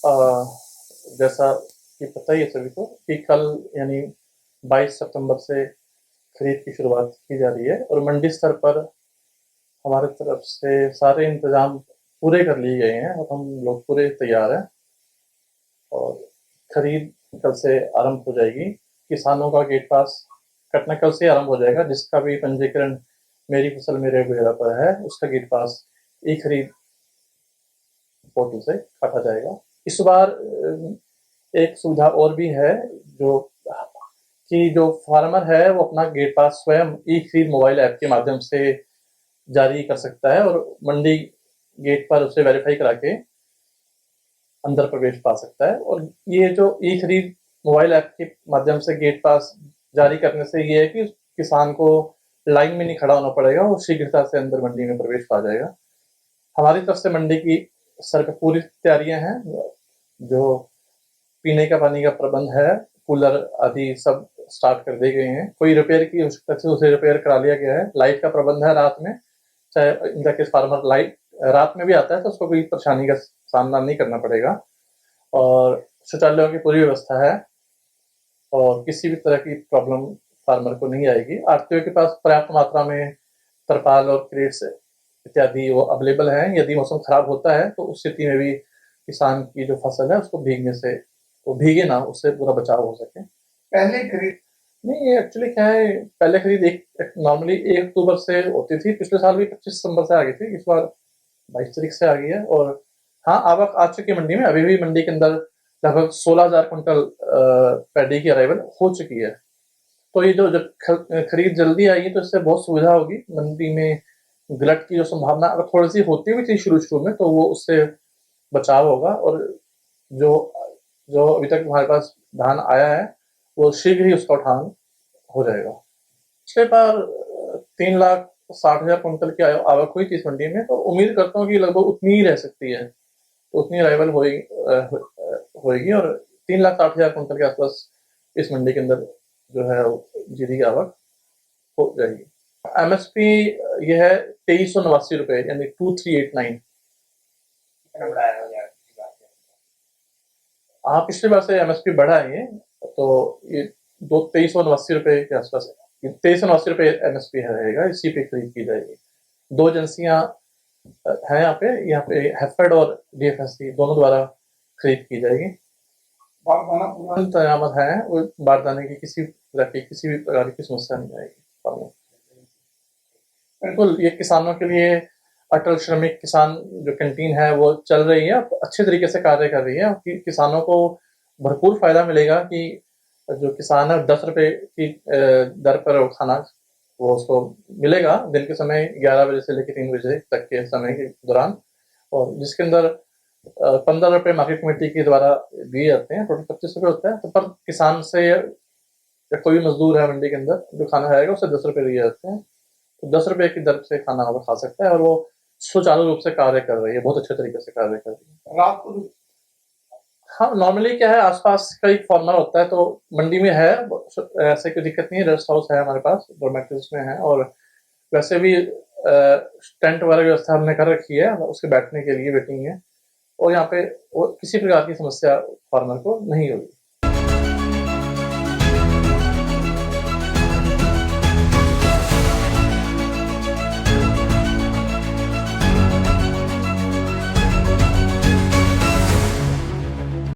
अ, जैसा कि पता ही है सभी को कि कल यानी 22 सितंबर से खरीद की शुरुआत की जा रही है और मंडी स्तर पर हमारे तरफ से सारे इंतजाम पूरे कर लिए गए हैं और हम लोग पूरे तैयार हैं और खरीद कल से आरंभ हो जाएगी। किसानों का गेट पास कटना कल से आरंभ हो जाएगा। जिसका भी पंजीकरण मेरी फसल मेरे वगैरह पर है उसका गेट पास ई खरीद पोर्टल से काटा जाएगा। इस बार एक सुविधा और भी है जो कि जो फार्मर है वो अपना गेट पास स्वयं ई खरीद मोबाइल ऐप के माध्यम से जारी कर सकता है और मंडी गेट पर उसे वेरीफाई करा के अंदर प्रवेश पा सकता है। और ये जो ई खरीद मोबाइल ऐप के माध्यम से गेट पास जारी करने से ये है कि किसान को लाइन में नहीं खड़ा होना पड़ेगा, वो शीघ्रता से अंदर मंडी में प्रवेश पा जाएगा। हमारी तरफ से मंडी की सर पे पूरी तैयारियां हैं। जो पीने का पानी का प्रबंध है, कूलर आदि सब स्टार्ट कर दिए गए हैं। कोई रिपेयर की आवश्यकता थी उसे रिपेयर करा लिया गया है। लाइट का प्रबंध है रात में, चाहे इनका केस फार्मर लाइट रात में भी आता है तो उसको कोई परेशानी का सामना नहीं करना पड़ेगा। और शौचालयों की पूरी व्यवस्था है और किसी भी तरह की प्रॉब्लम फार्मर को नहीं आएगी। आड़तियों के पास पर्याप्त मात्रा में तरपाल और क्रेट्स इत्यादि वो अवेलेबल हैं। यदि मौसम खराब होता है तो उस स्थिति में भी किसान की जो फसल है उसको भीगने से, वो भीगे ना, उससे पूरा बचाव हो सके। पहले खरीद नहीं, ये एक्चुअली क्या है, पहले खरीद एक नॉर्मली 1 अक्टूबर से होती थी। पिछले साल भी 25 सितंबर से आ गई थी, इस बार 22 तारीख से आ गई है। और हाँ, आवक आ चुकी है मंडी में। अभी भी मंडी के अंदर लगभग 16,000 कुंटल पैडी की अराइवल हो चुकी है। तो ये जो जब खरीद जल्दी आएगी तो इससे बहुत सुविधा होगी मंडी में। गलत की जो संभावना अगर थोड़ी सी होती भी थी शुरू शुरू में तो वो उससे बचाव होगा। और जो जो अभी तक हमारे पास धान आया है वो शीघ्र ही उसका उठान हो जाएगा। पिछले बार 3,60,000 कुंटल की आवक हुई थी इस मंडी में, तो उम्मीद करता हूँ कि लगभग उतनी ही रह सकती है। तो उतनी अराइवल होएगी और 3,60,000 कुंटल के आसपास इस मंडी के अंदर जो है जीरी की आवक हो जाएगी। एमएसपी ये है 2389 रुपए, यानी 2389। कितना बढ़ाया हो जाए हाँ, पिछली बार से एमएसपी बढ़ा है ये। तो ये दो 2389 रुपए के आसपास है। 2389 रुपए एमएसपी रहेगा, इसी पे खरीद की जाएगी। दो एजेंसियां हैं यहाँ पे हैफेड और डीएफएससी दोनों द्वारा खरीद की जाएगी। बारदाना पूरा इंतजाम है, वो बारदाने की किसी भी प्रकार की समस्या नहीं आएगी। बिल्कुल, ये किसानों के लिए अटल श्रमिक किसान जो कैंटीन है वो चल रही है, अच्छे तरीके से कार्य कर रही है कि किसानों को भरपूर फायदा मिलेगा कि जो किसान है 10 रुपए की दर पर वो खाना वो उसको मिलेगा दिन के समय 11 बजे से लेकर 3 बजे तक के समय के दौरान। और जिसके अंदर 15 रुपए मार्केट कमेटी के द्वारा दिए जाते हैं। टोटल 25 रुपए होता है। तो पर किसान से या कोई भी मजदूर है मंडी के अंदर जो खाना खाएगा उसे 10 रुपए दिए जाते हैं। तो 10 रुपए की दर से खाना वो खा सकता है और वो सुचारू रूप से कार्य कर रही है, बहुत अच्छे तरीके से कार्य कर रही है। रात को हाँ, नॉर्मली क्या है, आसपास का एक फार्मर होता है तो मंडी में है, ऐसे कोई दिक्कत नहीं है। रेस्ट हाउस है हमारे पास, डोरमेटरीज में है। और वैसे भी टेंट वगैरह की व्यवस्था हमने कर रखी है, उसके बैठने के लिए वेटिंग है। और यहाँ पे किसी प्रकार की समस्या फार्मर को नहीं होगी।